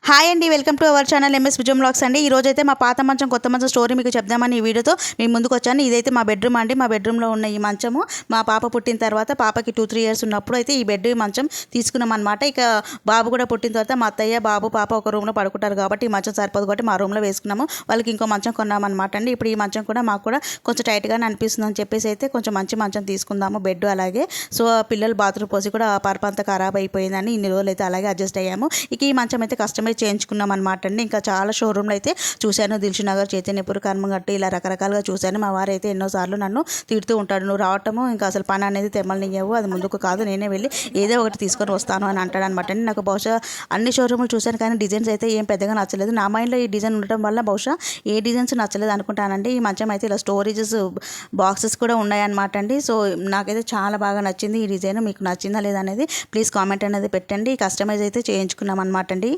Hi అండి, welcome to our channel MS విజయం blogs అండి. ఈ రోజు అయితే మా పాత మంచం కొత్త మంచం స్టోరీ మీకు చెప్దామని ఈ వీడియోతో మేము ముందుకు వచ్చాను. ఇదైతే మా బెడ్రూమ్ అండి. మా బెడ్రూమ్లో ఉన్న ఈ మంచము మా పాప పుట్టిన తర్వాత పాపకి 2-3 ఇయర్స్ ఉన్నప్పుడు అయితే ఈ బెడ్ మంచం తీసుకున్నాం అనమాట. ఇక బాబు కూడా పుట్టిన తర్వాత మా అత్తయ్య బాబు పాప ఒక రూమ్లో పడుకుంటారు కాబట్టి ఈ మంచం సరిపోదు కాబట్టి మా రూమ్లో వేసుకున్నాము. వాళ్ళకి ఇంకో మంచం కొన్నామన్నమాట అండి. ఇప్పుడు ఈ మంచం కూడా మాకు కూడా కొంచెం టైట్గానే అనిపిస్తుంది అని చెప్పేసి అయితే కొంచెం మంచి మంచం తీసుకుందాము బెడ్ అలాగే. సో పిల్లలు బాత్రూమ్ పోసి కూడా పరపంతా ఖరాబ్ అయిపోయిందని ఇన్ని రోజులు అయితే అలాగే అడ్జస్ట్ అయ్యాము. ఇక ఈ మంచం అయితే కస్టమైజ్ చేయించుకున్నాం అనమాట అండి. ఇంకా చాలా షోరూమ్లో అయితే చూశాను, దిల్షునగర్, చైతన్యపూర్, కర్మగట్టు ఇలా రకరకాలుగా చూశాను. మా వారు అయితే ఎన్నోసార్లు నన్ను తిడుతూ ఉంటాడు, నువ్వు రావటము ఇంకా అసలు పని అనేది తెమ్మనియ్యవు, అది ముందుకు కాదు, నేనే వెళ్ళి ఏదో ఒకటి తీసుకొని వస్తాను అని అంటాడు అనమాట అండి. నాకు బహుశా అన్ని షోరూమ్లు చూశాను కానీ డిజైన్స్ అయితే ఏం పెద్దగా నచ్చలేదు. నా మైండ్లో ఈ డిజైన్ ఉండటం వల్ల బహుశా ఏ డిజైన్స్ నచ్చలేదు అనుకుంటానండి. ఈ మంచం అయితే ఇలా స్టోరేజెస్ బాక్సెస్ కూడా ఉన్నాయన్నమాట అండి. సో నాకైతే చాలా బాగా నచ్చింది ఈ డిజైన్. మీకు నచ్చిందా లేదా అనేది ప్లీజ్ కామెంట్ అనేది పెట్టండి. కస్టమైజ్ అయితే చేయించుకున్నాం అనమాట అండి.